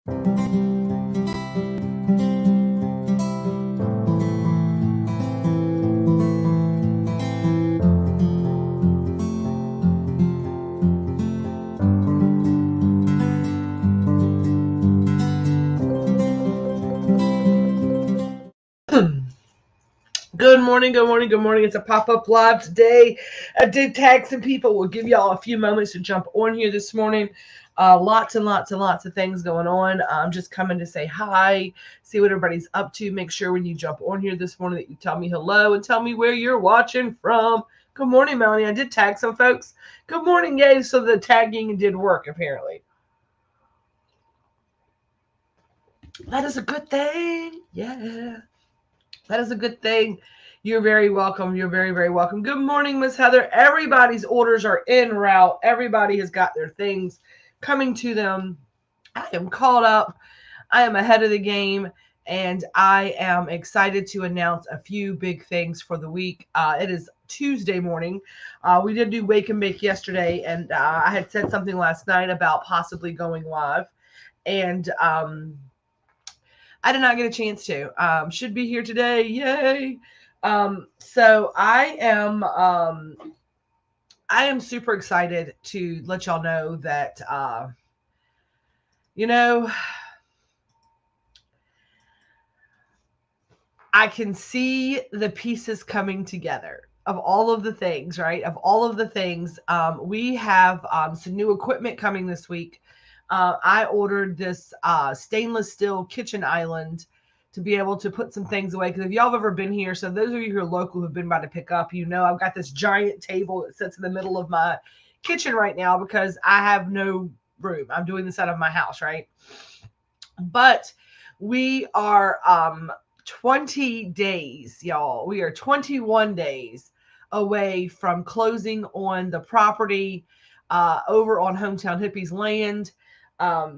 Good morning, good morning, good morning. It's a pop-up live today. I did tag some people. We'll give y'all a few moments to jump on here this morning. Lots and lots and lots of things going on. I'm just coming to say hi, see what everybody's up to. Make sure when you jump on here this morning that you tell me hello and tell me where you're watching from. Good morning, Melanie. I did tag some folks. Good morning, yay. So the tagging did work, apparently. That is a good thing. Yeah. That is a good thing. You're very welcome. You're very, very welcome. Good morning, Miss Heather. Everybody's orders are en route. Everybody has got their things coming to them. I am caught up. I am ahead of the game, and I am excited to announce a few big things for the week. It is Tuesday morning. We did do Wake and Bake yesterday, and I had said something last night about possibly going live. And I did not get a chance to. Should be here today. Yay. So I am super excited to let y'all know that you know I can see the pieces coming together of all of the things, right? Of all of the things. We have some new equipment coming this week. I ordered this stainless steel kitchen island to be able to put some things away. Because if y'all have ever been here, so those of you who are local who've been by to pick up, you know I've got this giant table that sits in the middle of my kitchen right now because I have no room. I'm doing this out of my house, right? But we are 20 days, y'all. We are 21 days away from closing on the property over on Hometown Hippies land.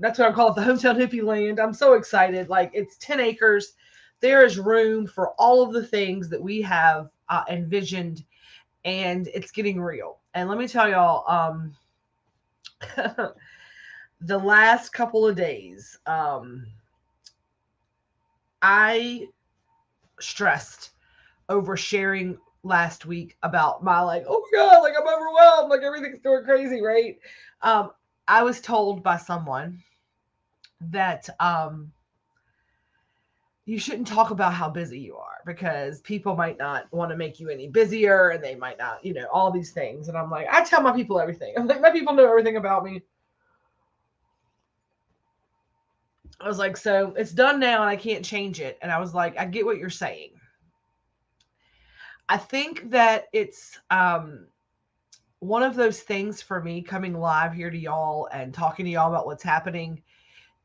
That's what I call it, the Hometown Hippie land. I'm so excited. Like, it's 10 acres. There is room for all of the things that we have envisioned, and it's getting real. And let me tell y'all, the last couple of days, I stressed over sharing last week about my, like, oh my god, like I'm overwhelmed, like everything's going crazy, right? I was told by someone that you shouldn't talk about how busy you are because people might not want to make you any busier, and they might not, all these things. And I'm like, I tell my people everything. I'm like, my people know everything about me. I was like, so it's done now and I can't change it. And I was like, I get what you're saying. I think that it's one of those things for me coming live here to y'all and talking to y'all about what's happening.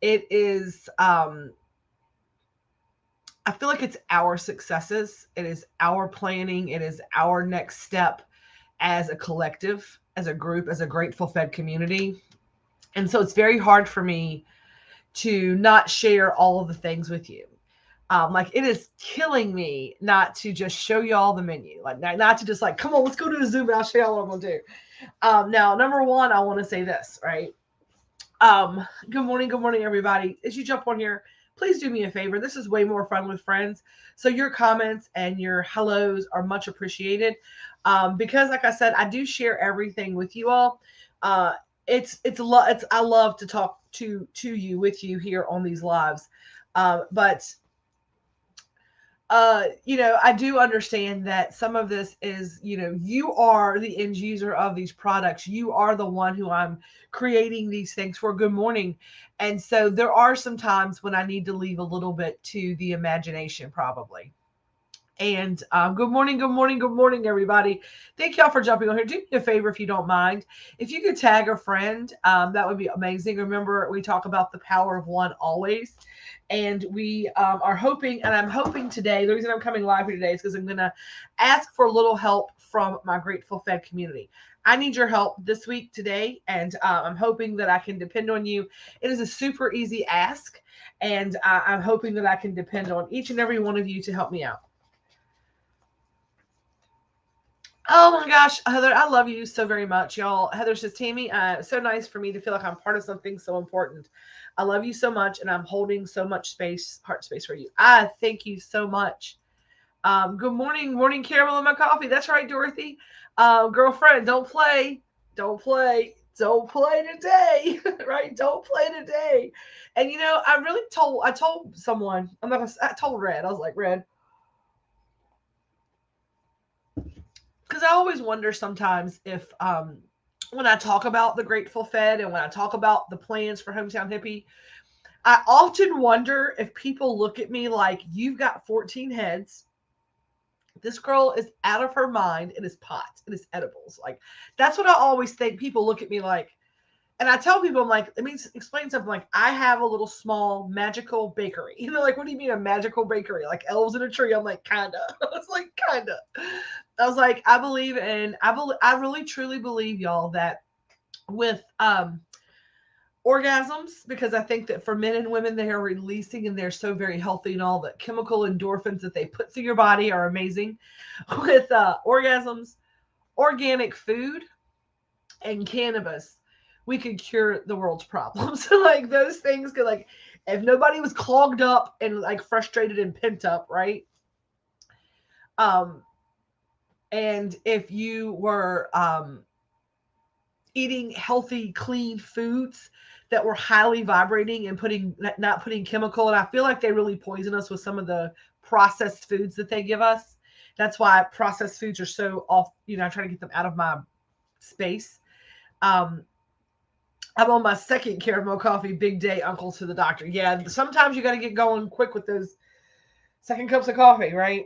It is, I feel like it's our successes. It is our planning. It is our next step as a collective, as a group, as a grateful fed community. And so it's very hard for me to not share all of the things with you. Like, it is killing me not to just show you all the menu, like not to just like, come on, let's go to the Zoom and I'll show you all what I'm gonna do. Now, number one, I want to say this, right? Good morning, everybody. As you jump on here, please do me a favor. This is way more fun with friends, so your comments and your hellos are much appreciated. Because, like I said, I do share everything with you all. It's a lot. It's I love to talk to you with you here on these lives, but I do understand that some of this is, you are the end user of these products. You are the one who I'm creating these things for. Good morning. And so there are some times when I need to leave a little bit to the imagination, probably. And good morning, good morning, good morning, everybody. Thank y'all for jumping on here. Do me a favor if you don't mind. If you could tag a friend, that would be amazing. Remember, we talk about the power of one always. And we are hoping, and I'm hoping today, the reason I'm coming live here today is because I'm going to ask for a little help from my Grateful Fed community. I need your help this week, today, and I'm hoping that I can depend on you. It is a super easy ask, and I'm hoping that I can depend on each and every one of you to help me out. Oh my gosh, Heather, I love you so very much, y'all. Heather says, Tammy, so nice for me to feel like I'm part of something so important. I love you so much, and I'm holding so much space, heart space for you. I thank you so much. Good morning, morning caramel in my coffee. That's right, Dorothy. Girlfriend, don't play. Don't play. Don't play today. Right? Don't play today. And I told someone, I told Red, I was like, Red, because I always wonder sometimes if when I talk about the Grateful Fed and when I talk about the plans for Hometown Hippie, I often wonder if people look at me like, you've got 14 heads. This girl is out of her mind. It is pot. It is edibles. Like, that's what I always think. People look at me like, and I tell people, I'm like, let me explain something. Like, I have a little small magical bakery. Like, what do you mean a magical bakery? Like elves in a tree? I'm like, kinda. I was like, kinda. I was like, I really truly believe, y'all, that with orgasms, because I think that for men and women, they are releasing and they're so very healthy, and all the chemical endorphins that they put through your body are amazing. With orgasms, organic food, and cannabis, we could cure the world's problems. Like, those things could, like, if nobody was clogged up and like frustrated and pent up, right? Um, and if you were eating healthy, clean foods that were highly vibrating and not putting chemical. And I feel like they really poison us with some of the processed foods that they give us. That's why processed foods are so off. I try to get them out of my space. Um, I'm on my second caramel coffee, big day, uncle to the doctor. Yeah, sometimes you got to get going quick with those second cups of coffee, right?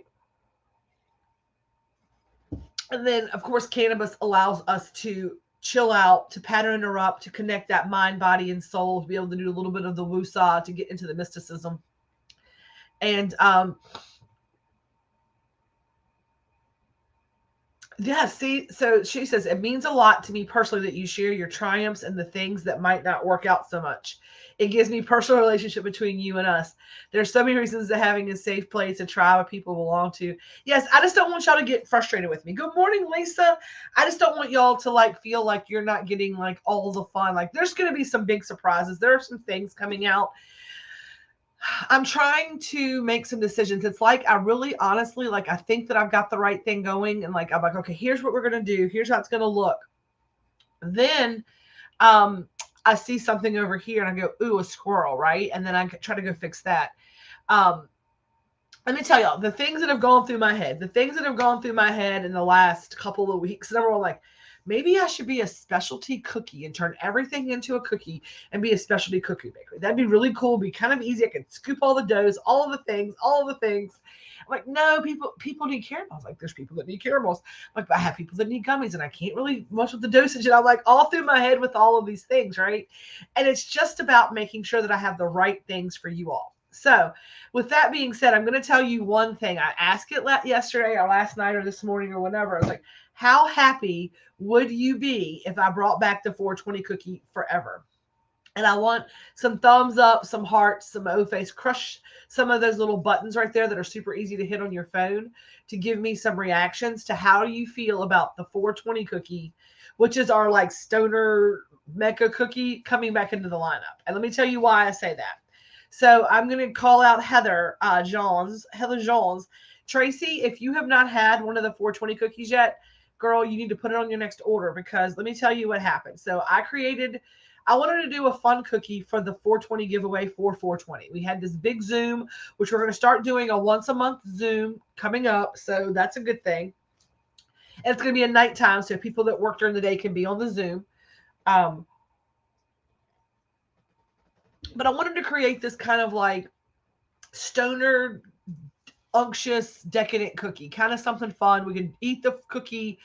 And then, of course, cannabis allows us to chill out, to pattern interrupt, to connect that mind, body, and soul, to be able to do a little bit of the woosah, to get into the mysticism. And yeah, see, so she says, it means a lot to me personally that you share your triumphs and the things that might not work out so much. It gives me personal relationship between you and us. There's so many reasons to having a safe place, a tribe of people belong to. Yes, I just don't want y'all to get frustrated with me. Good morning, Lisa. I just don't want y'all to like feel like you're not getting like all the fun. Like, there's going to be some big surprises. There are some things coming out. I'm trying to make some decisions. It's like, I really honestly, like, I think that I've got the right thing going, and like, I'm like, okay, here's what we're going to do. Here's how it's going to look. Then um I see something over here and I go, ooh, a squirrel, right? And then I try to go fix that. um Let me tell y'all the things that have gone through my head, in the last couple of weeks. Number one, like, maybe I should be a specialty cookie and turn everything into a cookie and be a specialty cookie bakery. That'd be really cool. Be kind of easy. I could scoop all the doughs, all of the things, all of the things. I'm like, no, people need caramels. Like, there's people that need caramels. I'm like, I have people that need gummies, and I can't really much with the dosage. And I'm like, all through my head with all of these things, right? And it's just about making sure that I have the right things for you all. So, with that being said, I'm going to tell you one thing. I asked it yesterday or last night or this morning or whenever. I was like, how happy would you be if I brought back the 420 cookie forever? And I want some thumbs up, some hearts, some O-face. Crush some of those little buttons right there that are super easy to hit on your phone to give me some reactions to how you feel about the 420 cookie, which is our like stoner mecca cookie, coming back into the lineup. And let me tell you why I say that. So I'm going to call out Heather Johns. Tracy, if you have not had one of the 420 cookies yet, girl, you need to put it on your next order, because let me tell you what happened. So I wanted to do a fun cookie for the 420 giveaway for 420. We had this big Zoom, which we're going to start doing a once a month Zoom coming up. So that's a good thing. And it's going to be a nighttime, so people that work during the day can be on the Zoom. Um, but I wanted to create this kind of like stoner, unctuous, decadent cookie, kind of something fun. We could eat the cookie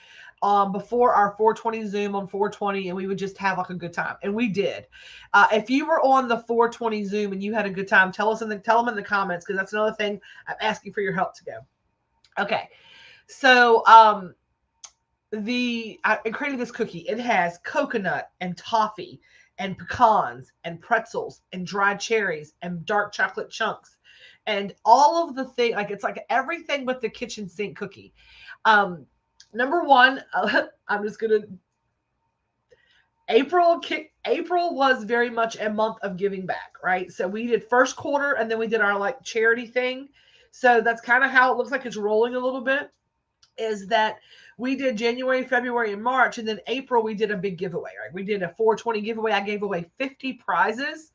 before our 420 Zoom on 420, and we would just have like a good time. And we did. If you were on the 420 Zoom and you had a good time, tell them in the comments, because that's another thing I'm asking for your help to go. Okay, so I created this cookie. It has coconut and toffee and pecans and pretzels and dried cherries and dark chocolate chunks and all of the thing. Like, it's like everything but the kitchen sink cookie. Um, Number one, I'm just gonna April was very much a month of giving back, right? So we did first quarter and then we did our like charity thing. So that's kind of how it looks like it's rolling a little bit, is that we did January, February, and March, and then April we did a big giveaway, right? We did a 420 giveaway. I gave away 50 prizes.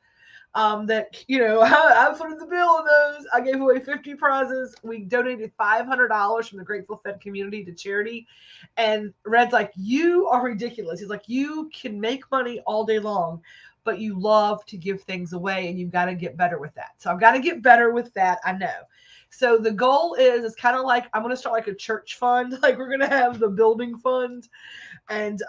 That I put in the bill on those. I gave away 50 prizes. We donated $500 from the Grateful Fed community to charity. And Red's like, "You are ridiculous." He's like, "You can make money all day long, but you love to give things away, and you've got to get better with that." So I've got to get better with that. I know. So the goal is it's kind of like I'm going to start like a church fund. Like we're going to have the building fund, and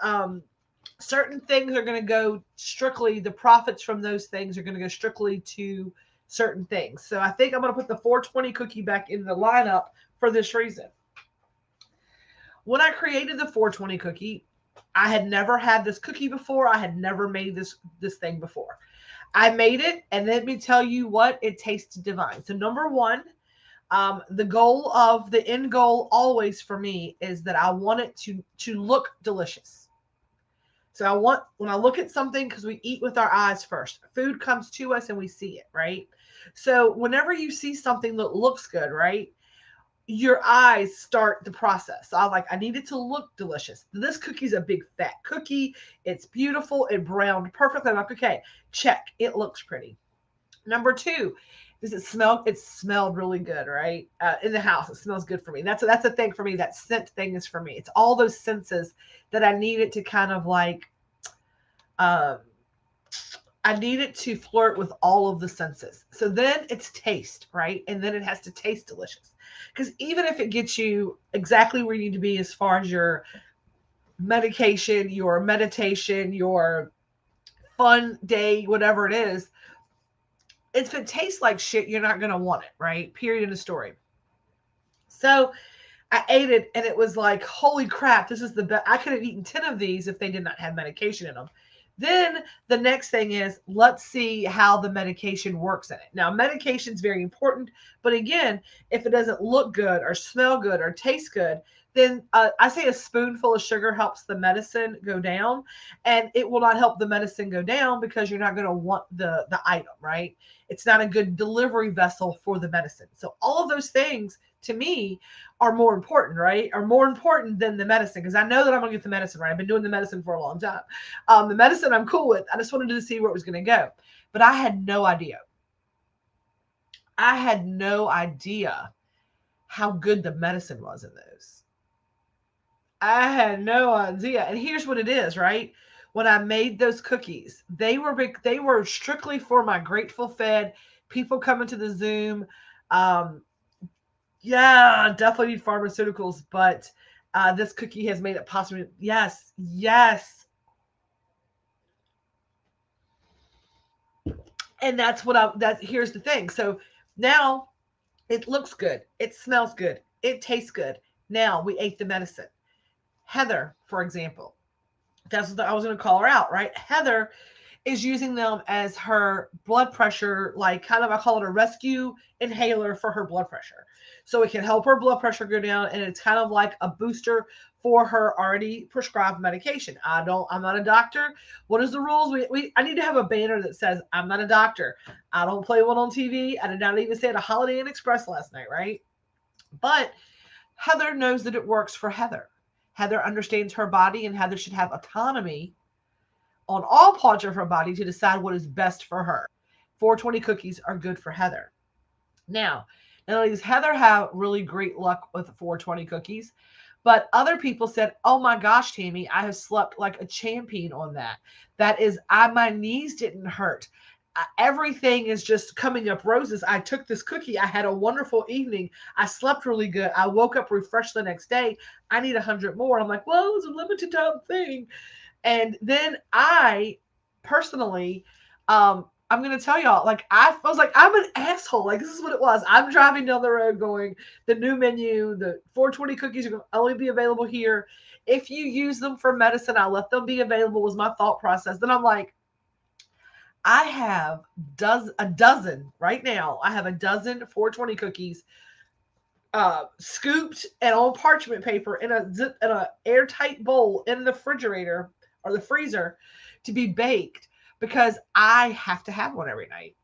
certain things are going to go strictly, the profits from those things are going to go strictly to certain things. So I think I'm going to put the 420 cookie back in the lineup for this reason. When I created the 420 cookie, I had never had this cookie before. I had never made this thing before. I made it, and let me tell you what, it tasted divine. So number one, the end goal always for me is that I want it to look delicious. So when I look at something, because we eat with our eyes first, food comes to us and we see it, right? So whenever you see something that looks good, right, your eyes start the process. So I need it to look delicious. This cookie's a big fat cookie. It's beautiful. It browned perfectly. I'm like, okay, check. It looks pretty. Number two, does it smell? It smelled really good, right? In the house, it smells good for me. That's a thing for me. That scent thing is for me. It's all those senses that I need it to kind of like. Um, I need it to flirt with all of the senses. So then it's taste, right? And then it has to taste delicious. Because even if it gets you exactly where you need to be as far as your medication, your meditation, your fun day, whatever it is, if it tastes like shit, you're not going to want it, right? Period of the story. So I ate it and it was like, holy crap, this is the best. I could have eaten 10 of these if they did not have medication in them. Then the next thing is, let's see how the medication works in it. Now, medication is very important, but again, if it doesn't look good or smell good or taste good, then I say a spoonful of sugar helps the medicine go down, and it will not help the medicine go down because you're not going to want the item, right? It's not a good delivery vessel for the medicine. So all of those things to me are more important, right? Are more important than the medicine, because I know that I'm gonna get the medicine right. I've been doing the medicine for a long time. The medicine I'm cool with. I just wanted to see where it was going to go, but I had no idea. I had no idea how good the medicine was in those. I had no idea. And here's what it is, right? When I made those cookies, they were strictly for my Grateful Fed people coming to the Zoom. Um, yeah, definitely need pharmaceuticals, but this cookie has made it possible. Yes, yes. And that's what here's the thing. So now it looks good. It smells good. It tastes good. Now we ate the medicine. Heather, for example, that's what I was going to call her out, right? Heather is using them as her blood pressure, like kind of, I call it a rescue inhaler for her blood pressure. So it can help her blood pressure go down, and it's kind of like a booster for her already prescribed medication. I'm not a doctor. What is the rules? I need to have a banner that says, I'm not a doctor. I don't play one on TV. I did not even say it at Holiday Inn Express last night, right? But Heather knows that it works for Heather. Heather understands her body, and Heather should have autonomy on all parts of her body to decide what is best for her. 420 cookies are good for Heather. Now, not only does Heather have really great luck with 420 cookies, but other people said, "Oh my gosh, Tammy, I have slept like a champion on that. That is, my knees didn't hurt. Everything is just coming up roses. I took this cookie. I had a wonderful evening. I slept really good. I woke up refreshed the next day. I need 100 more." I'm like, well, it was a limited time thing. And then I personally, I'm going to tell y'all, like, I was like, I'm an asshole. Like, this is what it was. I'm driving down the road going, the new menu, the 420 cookies are going to only be available here. If you use them for medicine, I'll let them be available, was my thought process. Then I'm like, I have a dozen right now. I have a dozen 420 cookies scooped and on parchment paper in a airtight bowl in the refrigerator or the freezer to be baked because I have to have one every night.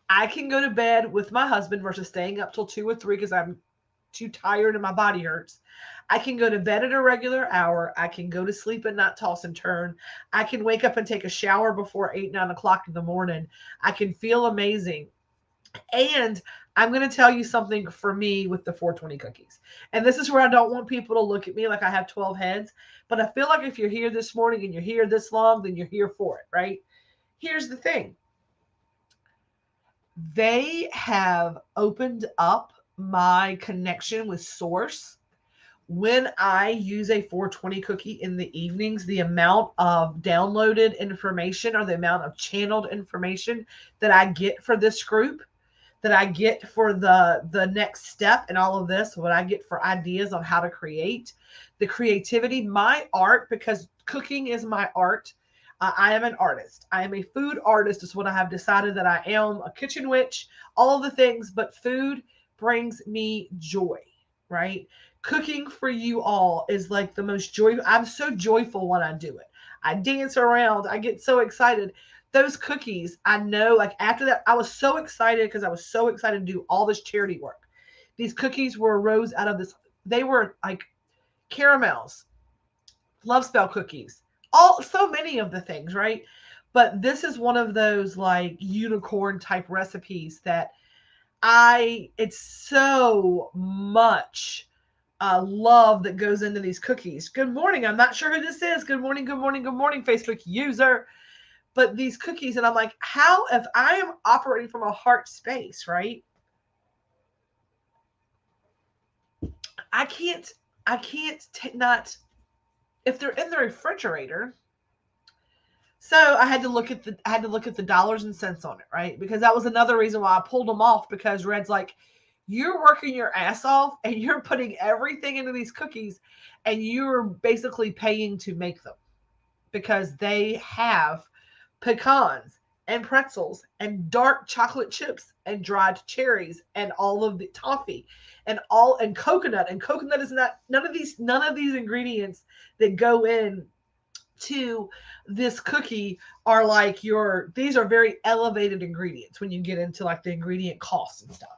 I can go to bed with my husband versus staying up till 2 or 3 because I'm too tired and my body hurts. I can go to bed at a regular hour. I can go to sleep and not toss and turn. I can wake up and take a shower before 8, 9 o'clock in the morning. I can feel amazing. And I'm going to tell you something for me with the 420 cookies. And this is where I don't want people to look at me like I have 12 heads. But I feel like if you're here this morning and you're here this long, then you're here for it, right? Here's the thing. They have opened up my connection with source. When I use a 420 cookie in the evenings, the amount of downloaded information or the amount of channeled information that I get for this group, that I get for the next step and all of this, what I get for ideas on how to create, the creativity, my art, because cooking is my art. I am an artist. I am a food artist is what I have decided that I am, a kitchen witch, all of the things, but food brings me joy, right? Cooking for you all is like the most joy. I'm so joyful when I do it. I dance around. I get so excited. Those cookies, I know, like after that, I was so excited because I was so excited to do all this charity work. These cookies were rose out of this. They were like caramels, love spell cookies, all so many of the things, right? But this is one of those like unicorn type recipes that it's so much love that goes into these cookies. Good morning. I'm not sure who this is. Good morning, good morning, good morning, Facebook user. But these cookies, and I'm like, how, if I am operating from a heart space, right? I can't not, if they're in the refrigerator. So I had to look at the dollars and cents on it, right? Because that was another reason why I pulled them off, because Red's like, you're working your ass off and you're putting everything into these cookies and you're basically paying to make them because they have pecans and pretzels and dark chocolate chips and dried cherries and all of the toffee and coconut. And coconut is not, none of these ingredients that go in to this cookie are like these are very elevated ingredients when you get into like the ingredient costs and stuff.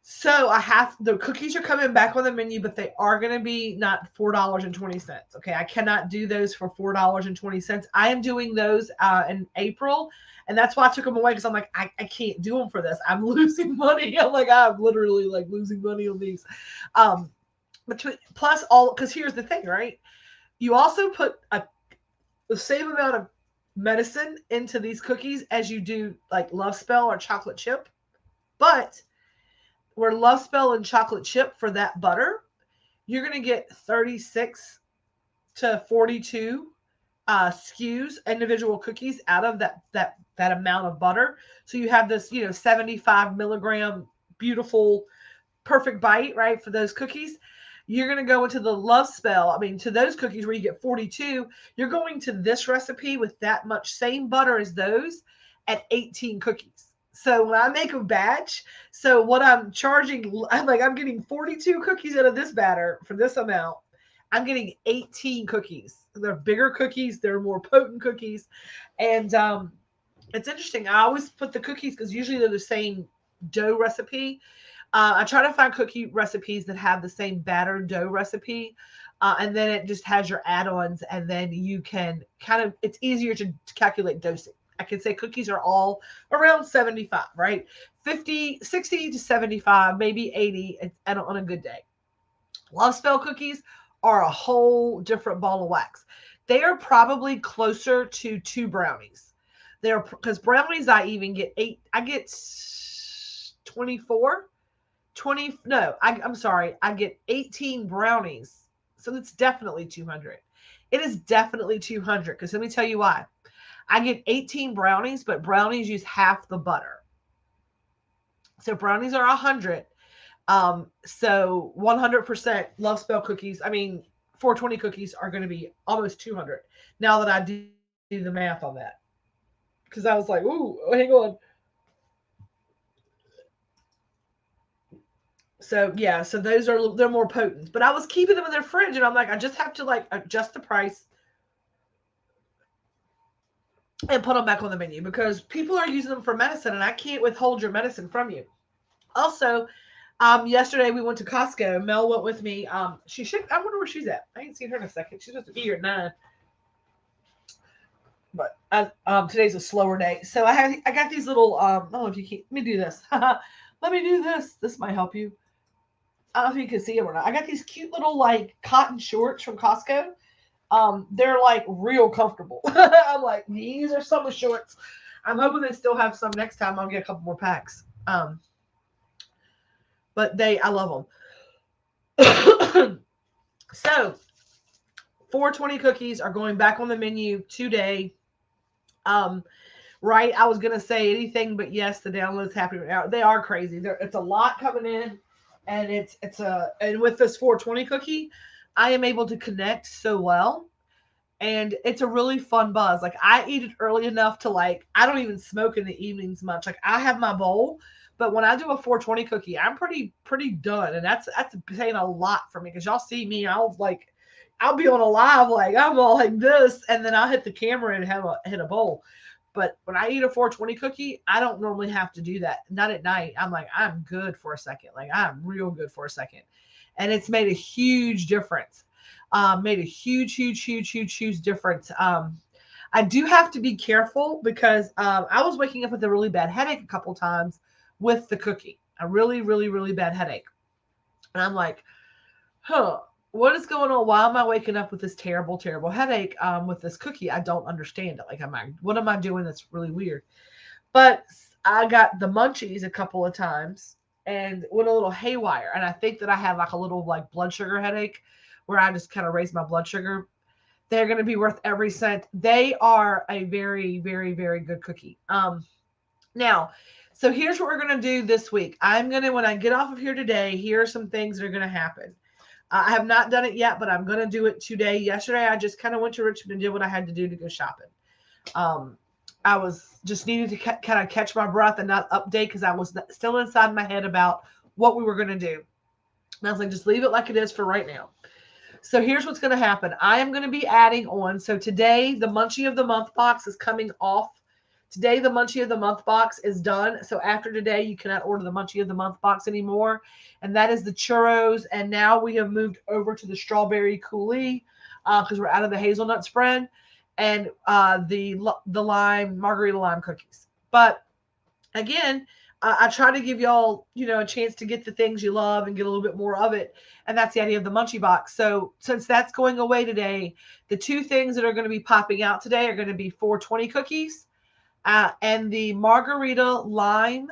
So the cookies are coming back on the menu, but they are going to be not $4.20. Okay, I cannot do those for $4.20. I am doing those in April, and that's why I took them away, because I'm like, I can't do them for this. I'm losing money. I'm literally like losing money on these. Plus all, because here's the thing, right? You also put the same amount of medicine into these cookies as you do like Love Spell or chocolate chip, but where Love Spell and chocolate chip for that butter, you're going to get 36 to 42 SKUs, individual cookies out of that amount of butter. So you have this, 75 milligram beautiful perfect bite, right, for those cookies. You're going to go into the Love Spell. I mean, to those cookies where you get 42, you're going to this recipe with that much same butter as those at 18 cookies. So when I make a batch, so what I'm charging, I'm getting 42 cookies out of this batter for this amount. I'm getting 18 cookies. They're bigger cookies. They're more potent cookies. And it's interesting. I always put the cookies, because usually they're the same dough recipe. I try to find cookie recipes that have the same batter dough recipe. And then it just has your add-ons, and then you can it's easier to calculate dosing. I can say cookies are all around 75, right? 50, 60 to 75, maybe 80 on a good day. Love Spell cookies are a whole different ball of wax. They are probably closer to 2 brownies. They're, because brownies I even get 8. I get 24, 20. No, I'm sorry. I get 18 brownies. So it's definitely 200. It is definitely 200, because let me tell you why. I get 18 brownies, but brownies use half the butter. So brownies are 100. So 100% Love Spell cookies. 420 cookies are going to be almost 200. Now that I do the math on that, because I was like, ooh, hang on. So yeah, so they're more potent. But I was keeping them in their fridge, and I'm like, I just have to like adjust the price and put them back on the menu because people are using them for medicine, and I can't withhold your medicine from you. Also, yesterday we went to Costco. Mel went with me. She should. I wonder where she's at. I ain't seen her in a second. She's supposed to be here at 9. But today's a slower day, so I got these little. I don't know if you can. Let me do this. Let me do this. This might help you. I don't know if you can see them or not. I got these cute little like cotton shorts from Costco. They're like real comfortable. I'm like, these are summer shorts. I'm hoping they still have some next time. I'll get a couple more packs. But I love them. So 420 cookies are going back on the menu today. Right, I was gonna say anything, but yes, the downloads happening right now. They are crazy. It's a lot coming in, and and with this 420 cookie, I am able to connect so well, and it's a really fun buzz. Like I eat it early enough to like I don't even smoke in the evenings much. Like I have my bowl, but when I do a 420 cookie, I'm pretty done, and that's saying a lot for me because y'all see me. I'll be on a live like I'm all like this, and then I'll hit the camera and hit a bowl. But when I eat a 420 cookie, I don't normally have to do that. Not at night. I'm like, I'm good for a second. Like I'm real good for a second. And it's made a huge difference. Made a huge difference. I do have to be careful because I was waking up with a really bad headache a couple times with the cookie. A really bad headache. And I'm like, what is going on? Why am I waking up with this terrible headache with this cookie? I don't understand it. Like, what am I doing that's really weird? But I got the munchies a couple of times and went a little haywire. And I think that I had like a little like blood sugar headache where I just kind of raised my blood sugar. They're going to be worth every cent. They are a very good cookie. Now, so here's what we're going to do this week. When I get off of here today, here are some things that are going to happen. I have not done it yet, but I'm going to do it today. Yesterday, I just kind of went to Richmond and did what I had to do to go shopping. I was just needed to kind of catch my breath and not update because I was still inside my head about what we were going to do. And I was like, just leave it like it is for right now. So here's what's going to happen. I am going to be adding on. So today, the Munchie of the Month box is coming off. Today, the Munchie of the Month box is done. So after today, you cannot order the Munchie of the Month box anymore. And that is the churros. And now we have moved over to the strawberry coulis because we're out of the hazelnut spread and the lime, margarita lime cookies. But again, I try to give y'all, a chance to get the things you love and get a little bit more of it. And that's the idea of the Munchie box. So since that's going away today, the two things that are going to be popping out today are going to be 420 cookies. And the margarita lime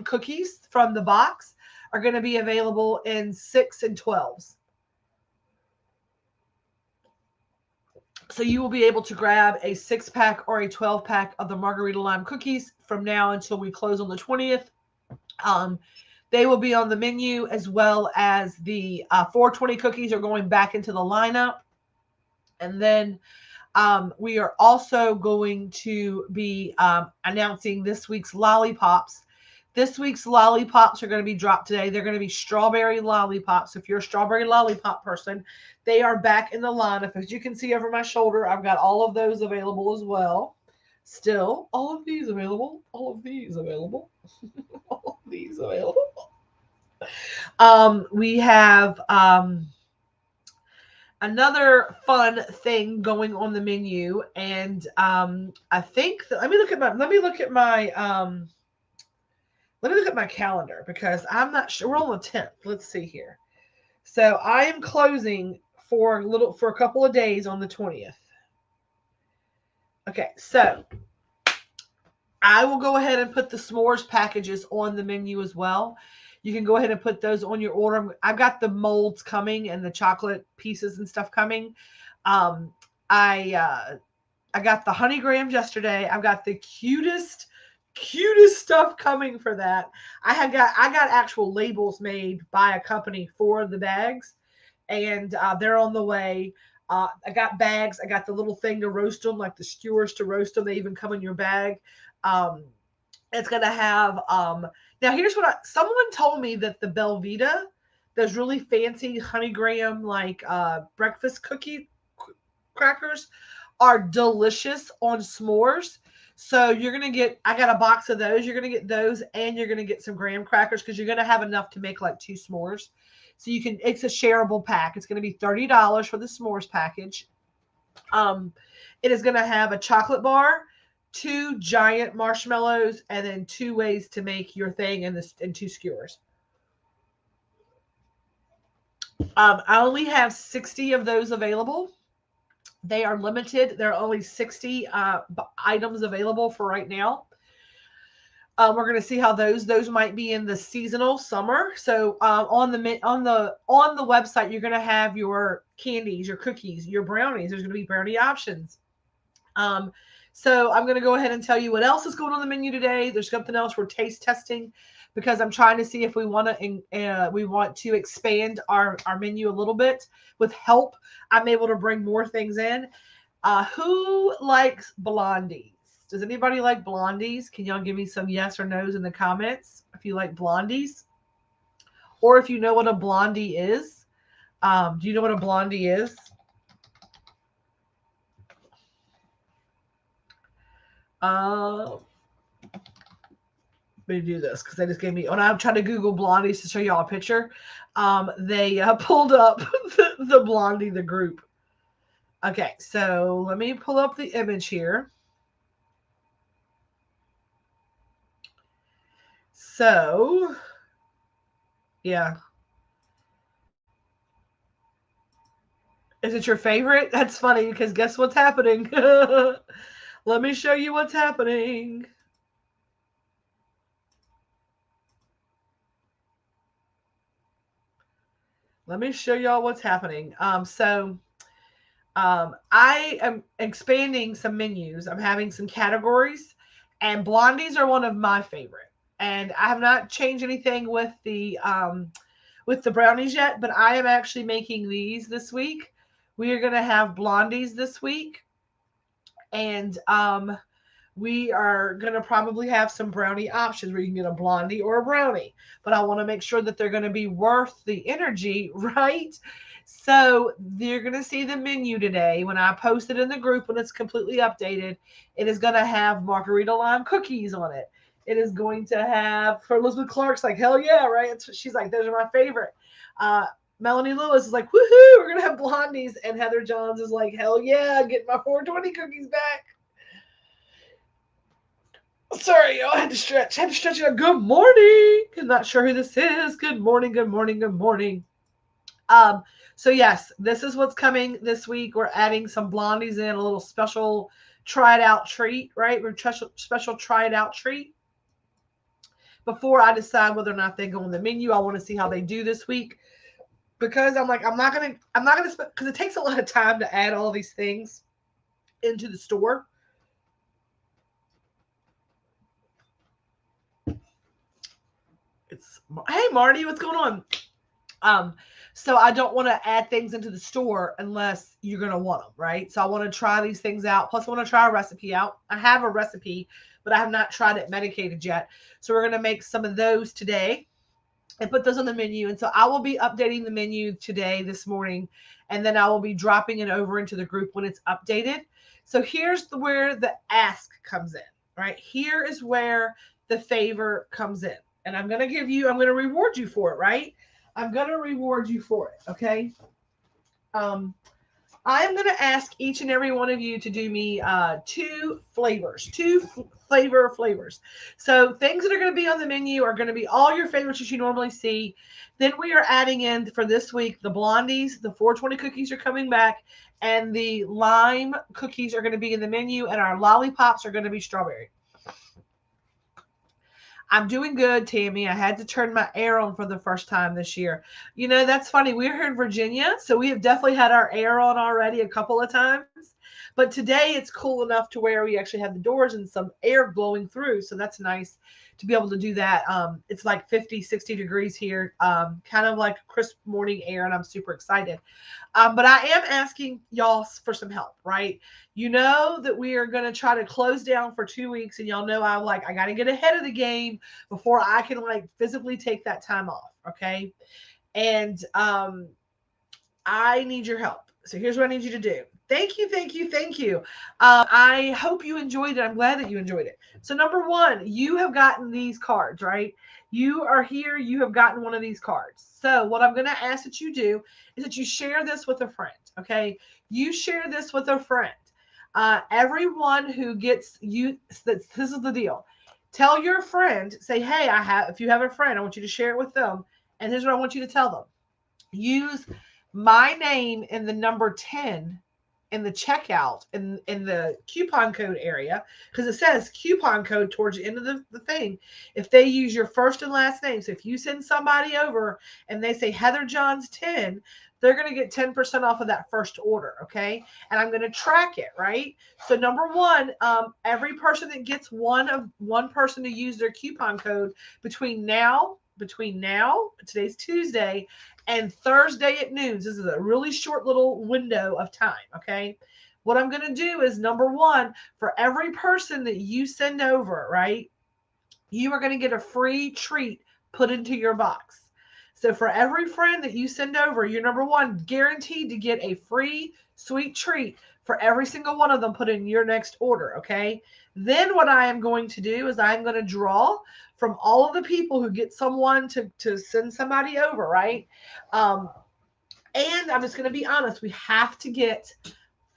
cookies from the box are going to be available in 6 and 12s. So you will be able to grab a 6-pack or a 12-pack of the margarita lime cookies from now until we close on the 20th. They will be on the menu as well as the 420 cookies are going back into the lineup. And then we are also going to be announcing this week's lollipops. This week's lollipops are going to be dropped today. They're going to be strawberry lollipops. If you're a strawberry lollipop person, they are back in the lineup. As you can see over my shoulder, I've got all of those available as well. Still, all of these available. All of these available. All of these available. We have another fun thing going on the menu, and I think let me look at my calendar because I'm not sure. We're on the 10th. Let's see here. So I am closing for a couple of days on the 20th. Okay, so I will go ahead and put the s'mores packages on the menu as well. You can go ahead and put those on your order. I've got the molds coming and the chocolate pieces and stuff coming. I got the honey grahams yesterday. I've got the cutest stuff coming for that. I got actual labels made by a company for the bags, and they're on the way. I got bags. I got the little thing to roast them, like the skewers to roast them. They even come in your bag. It's going to have, now here's what someone told me that the Belvita, those really fancy honey graham, like breakfast cookie crackers, are delicious on s'mores. So you're going to get, I got a box of those. You're going to get those and you're going to get some graham crackers because you're going to have enough to make like 2 s'mores. So you can, it's a shareable pack. It's going to be $30 for the s'mores package. It is going to have a chocolate bar, 2 giant marshmallows, and then 2 ways to make your thing and 2 skewers. I only have 60 of those available. They are limited. There are only 60 items available for right now. We're going to see how those might be in the seasonal summer. So on the website, you're going to have your candies, your cookies, your brownies. There's going to be brownie options. So I'm going to go ahead and tell you what else is going on the menu today. There's something else we're taste testing because I'm trying to see if we want to expand our menu a little bit with help. I'm able to bring more things in. Who likes blondies? Does anybody like blondies? Can y'all give me some yes or no's in the comments if you like blondies? Or if you know what a blondie is. Do you know what a blondie is? Let me do this because they just gave me, when I'm trying to Google blondies to show y'all a picture, they pulled up the blondie, the group. Okay, so let me pull up the image here. So, yeah. Is it your favorite? That's funny because guess what's happening? Let me show you what's happening. Let me show y'all what's happening. I am expanding some menus. I'm having some categories, and blondies are one of my favorite. And I have not changed anything with the brownies yet, but I am actually making these this week. We are going to have blondies this week, and we are going to probably have some brownie options where you can get a blondie or a brownie. But I want to make sure that they're going to be worth the energy, right? So you're going to see the menu today. When I post it in the group, when it's completely updated, it is going to have margarita lime cookies on it. It is going to have, for Elizabeth Clark's like, hell yeah, right? She's like, those are my favorite. Melanie Lewis is like, woohoo, we're going to have blondies. And Heather Johns is like, hell yeah, get my 420 cookies back. Sorry, I had to stretch. It. Good morning. I'm not sure who this is. Good morning, good morning, good morning. So yes, this is what's coming this week. We're adding some blondies in, a little special try it out treat, right? We're special try it out treat. Before I decide whether or not they go on the menu, I want to see how they do this week. Because I'm like, I'm not gonna because it takes a lot of time to add all these things into the store. Hey Marty, what's going on? So I don't want to add things into the store unless you're going to want them, right? So I want to try these things out. Plus I want to try a recipe out. I have a recipe, but I have not tried it medicated yet. So we're going to make some of those today and put those on the menu. And so I will be updating the menu today, this morning, and then I will be dropping it over into the group when it's updated. So here's where the ask comes in, right? Here is where the favor comes in. And I'm going to reward you for it, right? I'm going to reward you for it, okay? I'm going to ask each and every one of you to do me 2 flavors, 2 flavors. So things that are going to be on the menu are going to be all your favorites that you normally see. Then we are adding in for this week the blondies, the 420 cookies are coming back, and the lime cookies are going to be in the menu, and our lollipops are going to be strawberry. I'm doing good, Tammy. I had to turn my air on for the first time this year. You know, that's funny. We're here in Virginia, so we have definitely had our air on already a couple of times. But today it's cool enough to where we actually have the doors and some air blowing through. So that's nice to be able to do that. It's like 50, 60 degrees here, kind of like crisp morning air, and I'm super excited. But I am asking y'all for some help, right? You know that we are going to try to close down for 2 weeks, and y'all know I got to get ahead of the game before I can like physically take that time off, okay? And I need your help. So here's what I need you to do. Thank you, thank you, thank you. I hope you enjoyed it. I'm glad that you enjoyed it. So number one, you have gotten these cards, right? You are here. You have gotten one of these cards. So what I'm going to ask that you do is that you share this with a friend. Okay, you share this with a friend. Everyone who gets you, this is the deal. Tell your friend, say, hey, if you have a friend, I want you to share it with them. And here's what I want you to tell them. Use my name and the number 10 in the checkout in the coupon code area, because it says coupon code towards the end of the thing. If they use your first and last name, so if you send somebody over and they say Heather Johns 10, they're going to get 10% off of that first order. Okay. And I'm going to track it, right? So number one, every person that gets one person to use their coupon code between now, today's Tuesday, and Thursday at noon. This is a really short little window of time, okay? What I'm going to do is number one, for every person that you send over, right, you are going to get a free treat put into your box. So for every friend that you send over, you're number one, guaranteed to get a free sweet treat for every single one of them put in your next order, okay? Then what I am going to do is I'm going to draw from all of the people who get someone to send somebody over, right? Um, and I'm just going to be honest, we have to get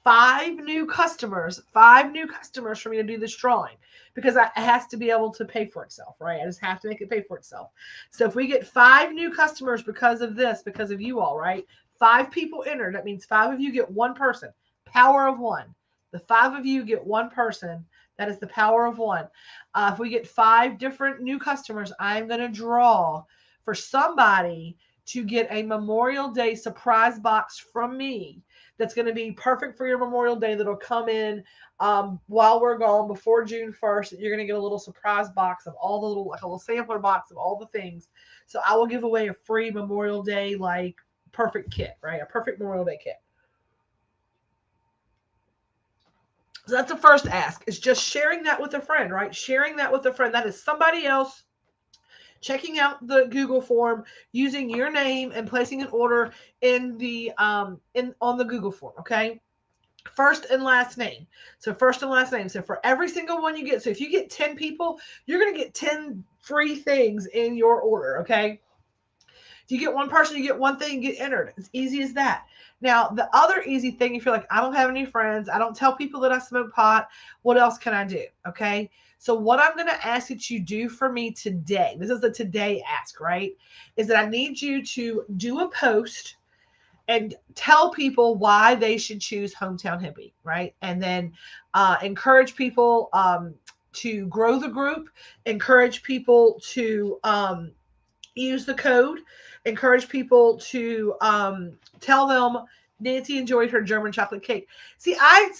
five new customers for me to do this drawing, because it has to be able to pay for itself, right? I just have to make it pay for itself. So if we get five new customers because of this, because of you all, right? Five people entered. That means five of you get one person. Power of one. The five of you get one person. That is the power of one. If we get five different new customers, I'm going to draw for somebody to get a Memorial Day surprise box from me that's going to be perfect for your Memorial Day, that'll come in while we're gone before June 1st. You're going to get a little surprise box of all the like a little sampler box of all the things. So I will give away a free Memorial Day, like perfect kit, right? A perfect Memorial Day kit. So that's the first ask, is just sharing that with a friend, right? Sharing that with a friend. That is somebody else checking out the Google form, using your name and placing an order in the on the Google form, okay? First and last name. So first and last name. So for every single one you get, so if you get 10 people, you're going to get 10 free things in your order, okay? If you get one person, you get one thing, get entered. It's easy as that. Now, the other easy thing, if you're like, I don't have any friends, I don't tell people that I smoke pot, what else can I do? Okay. So what I'm going to ask that you do for me today, this is the today ask, right? Is that I need you to do a post and tell people why they should choose Hometown Hippie, right? And then encourage people to grow the group, encourage people to use the code, encourage people to tell them Nancy enjoyed her German chocolate cake. See, I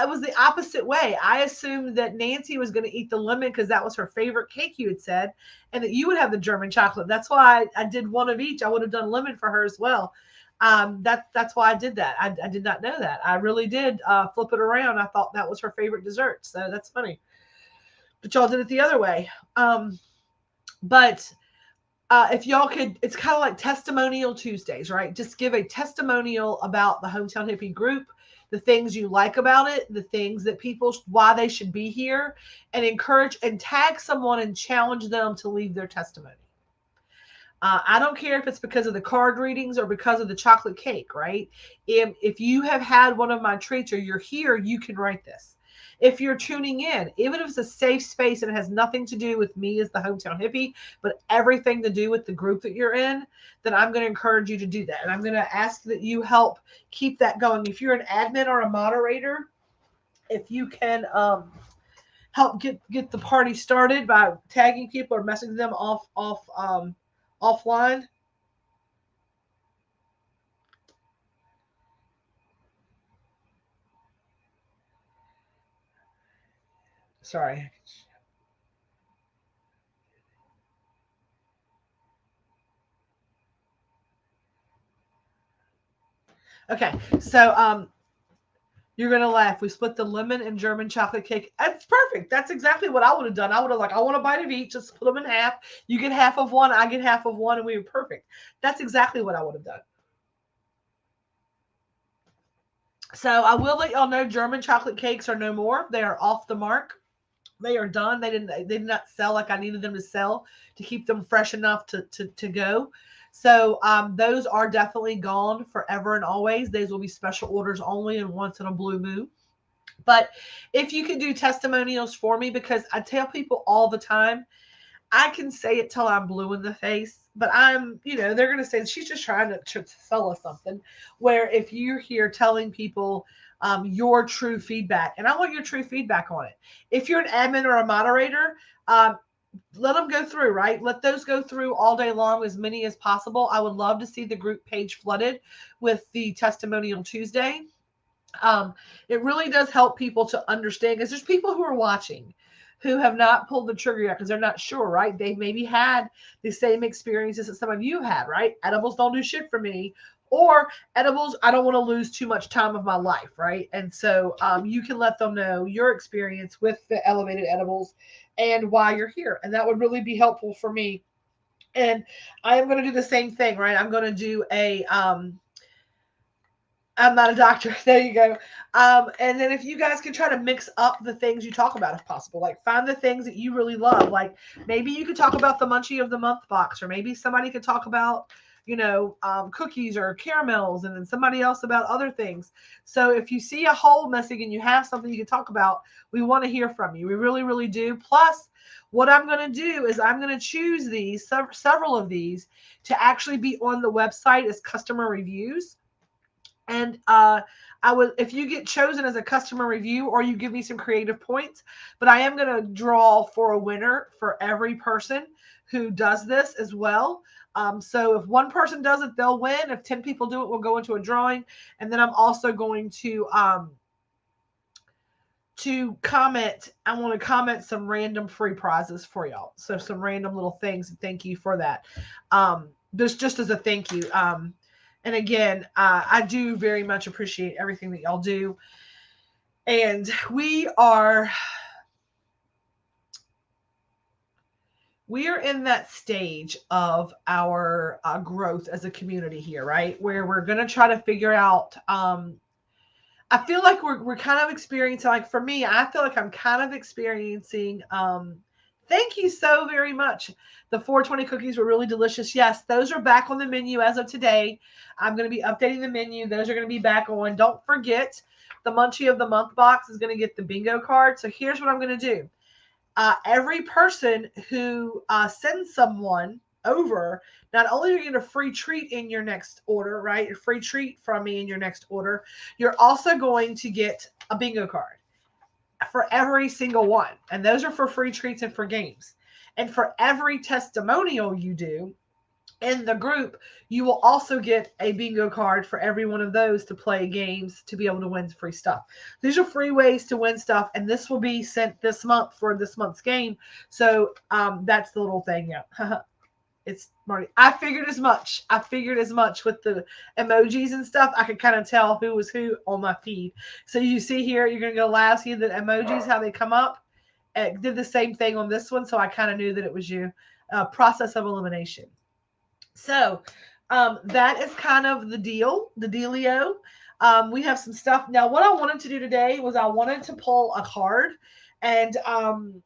was the opposite way. I assumed that Nancy was going to eat the lemon because that was her favorite cake, you had said, and that you would have the German chocolate. That's why I did one of each. I would have done lemon for her as well. That's why I did that. I did not know that. I really did flip it around. I thought that was her favorite dessert. So that's funny. But y'all did it the other way. But if y'all could, it's kind of like testimonial Tuesdays, right? Just give a testimonial about the Hometown Hippie group, the things you like about it, the things that people, why they should be here, and encourage and tag someone and challenge them to leave their testimony. I don't care if it's because of the card readings or because of the chocolate cake, right? If you have had one of my treats or you're here, you can write this. If you're tuning in, even if it's a safe space and it has nothing to do with me as the Hometown Hippie, but everything to do with the group that you're in, then I'm going to encourage you to do that. And I'm going to ask that you help keep that going. If you're an admin or a moderator, if you can help get the party started by tagging people or messaging them offline. Sorry. Okay, so you're gonna laugh. We split the lemon and German chocolate cake. That's perfect. That's exactly what I would have done. I would have I want a bite of each. Just split them in half. You get half of one. I get half of one, and we were perfect. That's exactly what I would have done. So I will let y'all know German chocolate cakes are no more. They are off the mark. They are done. They did not sell like I needed them to sell to keep them fresh enough to go. So those are definitely gone forever and always. These will be special orders only and once in a blue moon. But if you could do testimonials for me, because I tell people all the time, I can say it till I'm blue in the face, but they're going to say she's just trying to sell us something. Where if you're here telling people your true feedback, and I want your true feedback on it. If you're an admin or a moderator, let them go through, right? Let those go through all day long, as many as possible. I would love to see the group page flooded with the testimonial Tuesday. Um, it really does help people to understand, because there's people who are watching who have not pulled the trigger yet because they're not sure, right? They've maybe had the same experiences that some of you had, right? Edibles don't do shit for me, or edibles, I don't want to lose too much time of my life, right? And so you can let them know your experience with the elevated edibles and why you're here. And that would really be helpful for me. And I am going to do the same thing, right? I'm going to do I'm not a doctor. There you go. And then if you guys can try to mix up the things you talk about if possible, like find the things that you really love. Like maybe you could talk about the Munchie of the Month box, or maybe somebody could talk about, cookies or caramels, and then somebody else about other things. So if you see a whole message and you have something you can talk about, we want to hear from you. We really, really do. Plus, what I'm going to do is I'm going to choose several of these, to actually be on the website as customer reviews. And I would, if you get chosen as a customer review, or you give me some creative points, but I am going to draw for a winner for every person who does this as well. So if one person does it, they'll win. If 10 people do it, we'll go into a drawing. And then I'm also going to comment. I want to comment some random free prizes for y'all. So some random little things. Thank you for that. Just as a thank you. And again, I do very much appreciate everything that y'all do. And we are in that stage of our growth as a community here, right? Where we're going to try to figure out. I feel like we're kind of experiencing, like for me, I feel like I'm kind of experiencing. Thank you so very much. The 420 cookies were really delicious. Yes, those are back on the menu as of today. I'm going to be updating the menu. Those are going to be back on. Don't forget, the Munchie of the Month box is going to get the bingo card. So here's what I'm going to do. Every person who sends someone over, not only are you get a free treat in your next order, right? A free treat from me in your next order, you're also going to get a bingo card for every single one. And those are for free treats and for games. And for every testimonial you do in the group, you will also get a bingo card for every one of those to play games to be able to win free stuff. These are free ways to win stuff, and this will be sent this month for this month's game. So that's the little thing. Yeah. It's Marty. I figured as much. With the emojis and stuff. I could kind of tell who was who on my feed. So you see here, you're going to go last, see the emojis, how they come up. It did the same thing on this one, so I kind of knew that it was you. Process of elimination. So that is kind of the dealio. We have some stuff. Now, what I wanted to do today was I wanted to pull a card, and I'm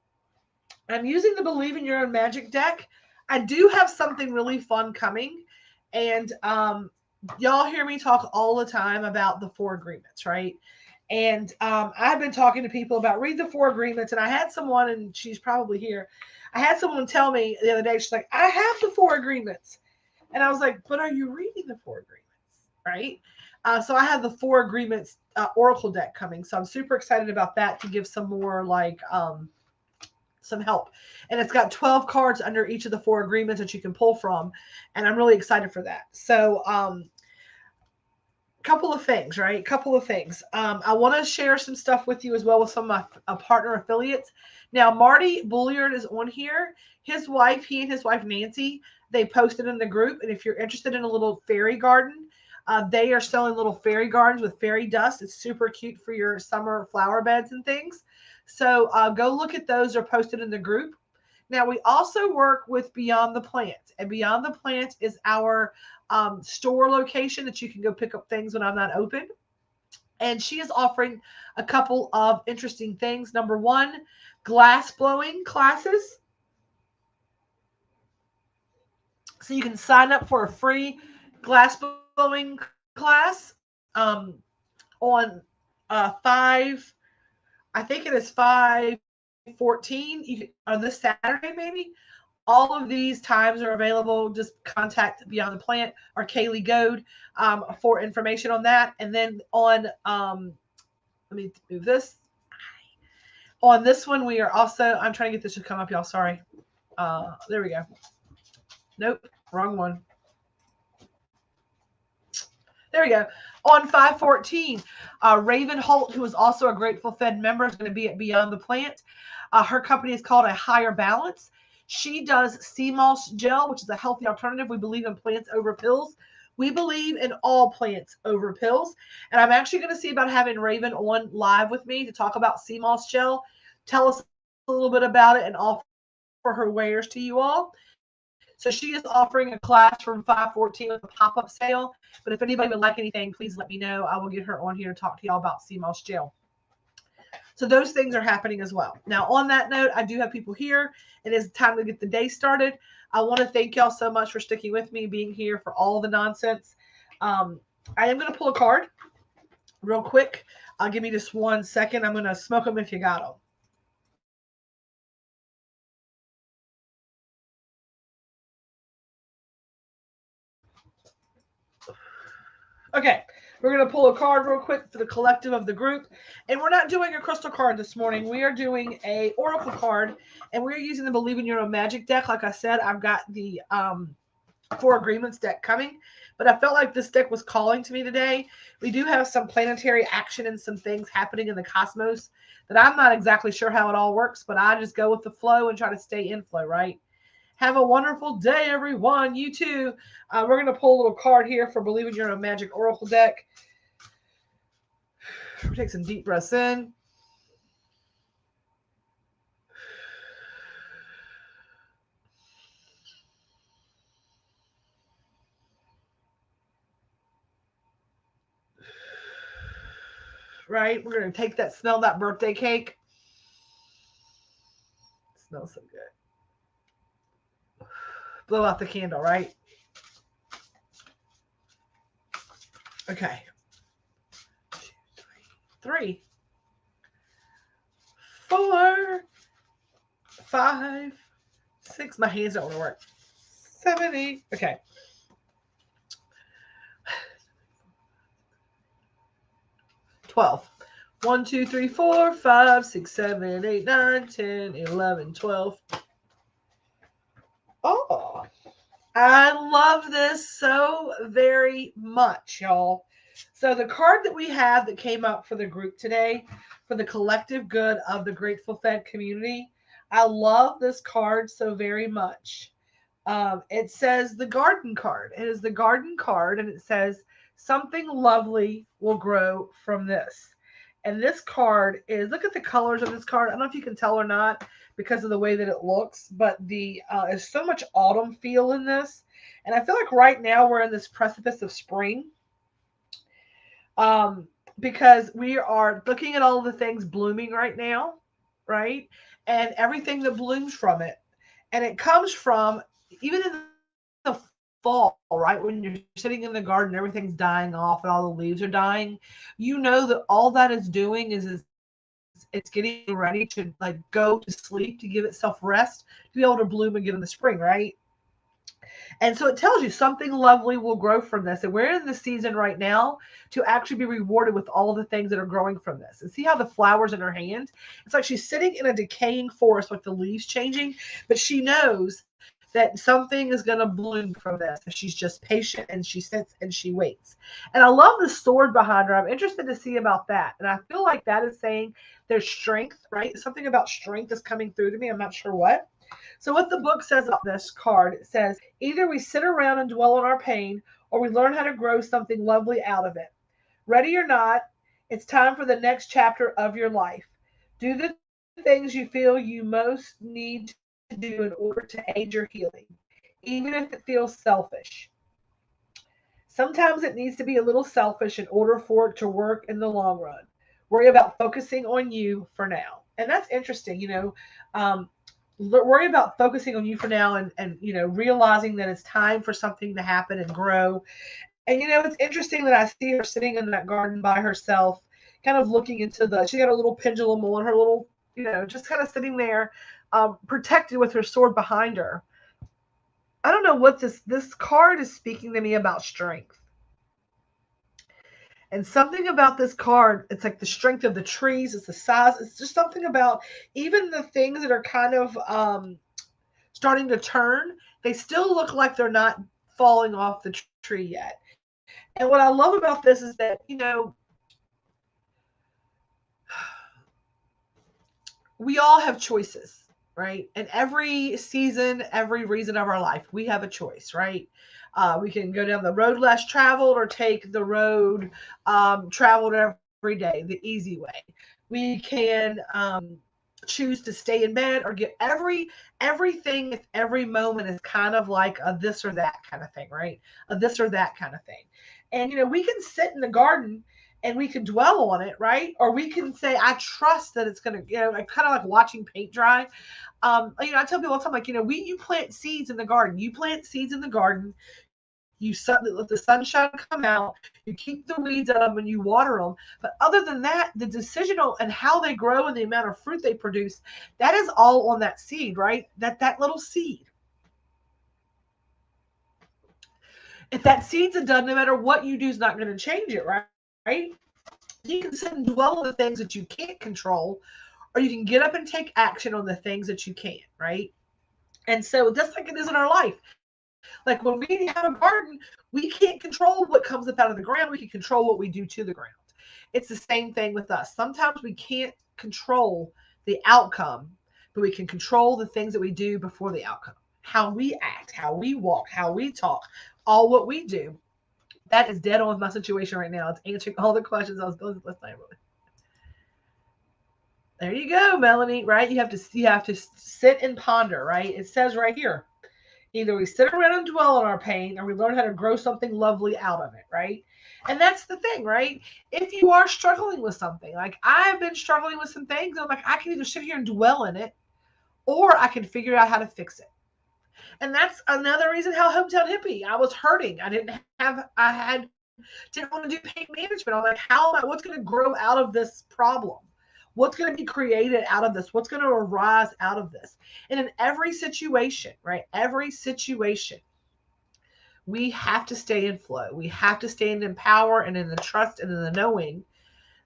using the Believe in Your Own Magic deck. I do have something really fun coming, and y'all hear me talk all the time about the 4 agreements, right? And I've been talking to people about read the 4 agreements, and I had someone, and she's probably here. I had someone tell me the other day, she's like, I have the 4 agreements. And I was like, but are you reading the 4 agreements, right? So I have the 4 agreements Oracle deck coming. So I'm super excited about that to give some more some help. And it's got 12 cards under each of the 4 agreements that you can pull from. And I'm really excited for that. So couple of things, right? Couple of things. I want to share some stuff with you as well with some of my partner affiliates. Now, Marty Bulliard is on here. His wife, he and his wife Nancy, they posted in the group. And if you're interested in a little fairy garden, they are selling little fairy gardens with fairy dust. It's super cute for your summer flower beds and things. So go look at those. They're posted in the group. Now, we also work with Beyond the Plant, and Beyond the Plant is our store location that you can go pick up things when I'm not open. And she is offering a couple of interesting things. Number one, glass blowing classes. So you can sign up for a free glass blowing class on 5, I think it is 5/14, on this Saturday maybe. All of these times are available. Just contact Beyond the Plant or Kaylee Goad for information on that. And then on, let me move this. On this one, we are also, I'm trying to get this to come up, y'all. Sorry. There we go. Nope, wrong one. There we go. On 5/14, Raven Holt, who is also a Grateful Fed member, is going to be at Beyond the Plant. Her company is called A Higher Balance. She does sea moss gel, which is a healthy alternative. We believe in plants over pills. We believe in all plants over pills. And I'm actually going to see about having Raven on live with me to talk about sea moss gel, tell us a little bit about it, and offer her wares to you all. So she is offering a class from 5/14 with a pop-up sale. But if anybody would like anything, please let me know. I will get her on here to talk to y'all about sea moss gel. So those things are happening as well. Now, on that note, I do have people here. It is time to get the day started. I want to thank y'all so much for sticking with me, being here for all the nonsense. I am going to pull a card real quick. Give me just 1 second. I'm going to smoke them if you got them. Okay, we're going to pull a card real quick for the collective of the group. And we're not doing a crystal card this morning. We are doing a oracle card, and we're using the Believe in Your Own Magic deck. Like I said, I've got the 4 Agreements deck coming, but I felt like this deck was calling to me today. We do have some planetary action and some things happening in the cosmos that I'm not exactly sure how it all works, but I just go with the flow and try to stay in flow, right? Have a wonderful day, everyone. You too. We're going to pull a little card here for Believe in Your Own Magic Oracle deck. We'll take some deep breaths in. Right? We're going to take that, smell that birthday cake. It smells so good. Blow out the candle, right? Okay. 2, 3, 4, 5, 6. My hands don't want to work. 7, 8. Okay. 12. 1, 2, 3, 4, 5, 6, 7, 8, 9, 10, 11, 12. Oh, I love this so very much, y'all. So the card that we have that came up for the group today, for the collective good of the Grateful Fed community, I love this card so very much. It says the garden card. It is the garden card, and it says something lovely will grow from this. And this card is, look at the colors of this card. I don't know if you can tell or not because of the way that it looks, but there's so much autumn feel in this. And I feel like right now we're in this precipice of spring, because we are looking at all the things blooming right now, right? And everything that blooms from it. And it comes from, even in the fall, right? When you're sitting in the garden, everything's dying off and all the leaves are dying. You know that all that is doing is it's getting ready to like go to sleep, to give itself rest, to be able to bloom again in the spring, right? And so it tells you something lovely will grow from this. And we're in the season right now to actually be rewarded with all the things that are growing from this. And see how the flowers in her hand? It's like she's sitting in a decaying forest with the leaves changing, but she knows that something is going to bloom from this. She's just patient and she sits and she waits. And I love the sword behind her. I'm interested to see about that. And I feel like that is saying there's strength, right? Something about strength is coming through to me. I'm not sure what. So what the book says on this card, it says, either we sit around and dwell on our pain, or we learn how to grow something lovely out of it. Ready or not, it's time for the next chapter of your life. Do the things you feel you most need to do in order to aid your healing, even if it feels selfish. Sometimes it needs to be a little selfish in order for it to work in the long run. Worry about focusing on you for now. And that's interesting, worry about focusing on you for now, and realizing that it's time for something to happen and grow. And it's interesting that I see her sitting in that garden by herself, kind of looking into she got a little pendulum on her little, just kind of sitting there, protected with her sword behind her. I don't know what this card is speaking to me about strength. And something about this card, it's like the strength of the trees, it's the size, it's just something about even the things that are kind of starting to turn, they still look like they're not falling off the tree yet. And what I love about this is that, we all have choices, right? And every season, every reason of our life, we have a choice, right? We can go down the road less traveled or take the road traveled every day, the easy way. We can choose to stay in bed or get everything. Every moment is kind of like a this or that kind of thing, right? A this or that kind of thing. And we can sit in the garden and we can dwell on it, right? Or we can say, I trust that it's going to, kind of like watching paint dry. I tell people all the time, like, you plant seeds in the garden. You plant seeds in the garden. You let the sunshine come out. You keep the weeds out of them and you water them. But other than that, the decision on and how they grow and the amount of fruit they produce, that is all on that seed, right? That little seed. If that seed's done, no matter what you do is not going to change it, right? Right? You can sit and dwell on the things that you can't control, or you can get up and take action on the things that you can, right? And so just like it is in our life, like when we have a garden, we can't control what comes up out of the ground. We can control what we do to the ground. It's the same thing with us. Sometimes we can't control the outcome, but we can control the things that we do before the outcome. How we act, how we walk, how we talk, all what we do. That is dead on with my situation right now. It's answering all the questions I was going to last night. There you go, Melanie, right? You have to sit and ponder, right? It says right here, either we sit around and dwell on our pain or we learn how to grow something lovely out of it, right? And that's the thing, right? If you are struggling with something, like I've been struggling with some things, I'm like, I can either sit here and dwell in it or I can figure out how to fix it. And that's another reason how Hometown Hippie, I was hurting. Didn't want to do pain management. I'm like, what's going to grow out of this problem? What's going to be created out of this? What's going to arise out of this? And in every situation, right? Every situation, we have to stay in flow. We have to stay in power and in the trust and in the knowing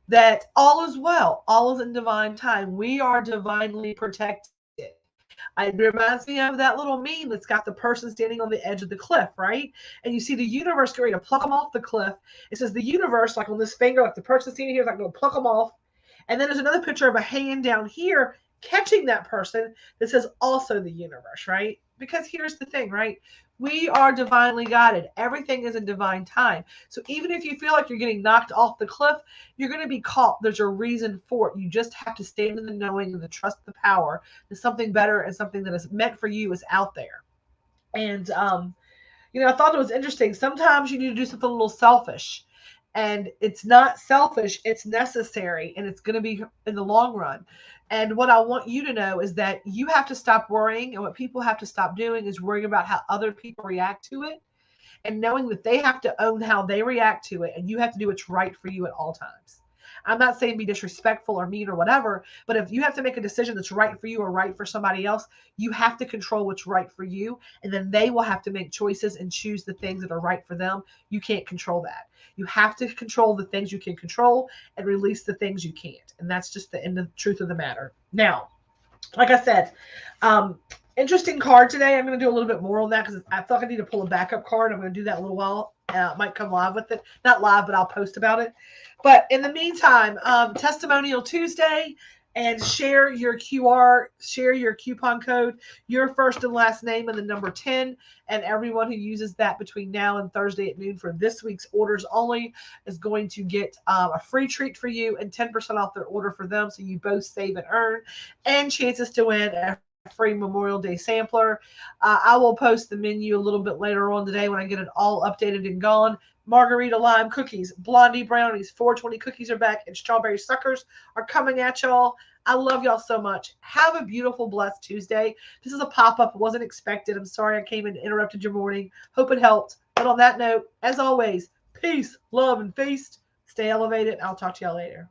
that all is well. All is in divine time. We are divinely protected. It reminds me of that little meme that's got the person standing on the edge of the cliff, right? And you see the universe getting ready to pluck them off the cliff. It says the universe, like on this finger, like the person standing here is like going to pluck them off. And then there's another picture of a hand down here catching that person that says also the universe, right? Because here's the thing, right? We are divinely guided. Everything is in divine time. So even if you feel like you're getting knocked off the cliff, you're going to be caught. There's a reason for it. You just have to stand in the knowing and the trust, the power that something better and something that is meant for you is out there. And, I thought it was interesting. Sometimes you need to do something a little selfish. And it's not selfish, it's necessary, and it's going to be in the long run. And what I want you to know is that you have to stop worrying, and what people have to stop doing is worrying about how other people react to it, and knowing that they have to own how they react to it, and you have to do what's right for you at all times. I'm not saying be disrespectful or mean or whatever, but if you have to make a decision that's right for you or right for somebody else, you have to control what's right for you, and then they will have to make choices and choose the things that are right for them. You can't control that. You have to control the things you can control and release the things you can't. And that's just the end of the truth of the matter. Now, like I said, Interesting card today. I'm going to do a little bit more on that because I feel like I need to pull a backup card. I'm going to do that in a little while. Might come live with it. Not live, but I'll post about it. But in the meantime, Testimonial Tuesday, and share your coupon code, your first and last name, and the number 10. And everyone who uses that between now and Thursday at noon for this week's orders only is going to get a free treat for you and 10% off their order for them. So you both save and earn, and chances to win a free Memorial Day sampler. I will post the menu a little bit later on today when I get it all updated and gone. Margarita lime cookies, blondie brownies, 420 cookies are back, and strawberry suckers are coming at y'all. I love y'all so much. Have a beautiful, blessed Tuesday. This is a pop-up. It wasn't expected. I'm sorry I came and interrupted your morning. Hope it helped. But on that note, as always, peace, love, and feast. Stay elevated. I'll talk to y'all later.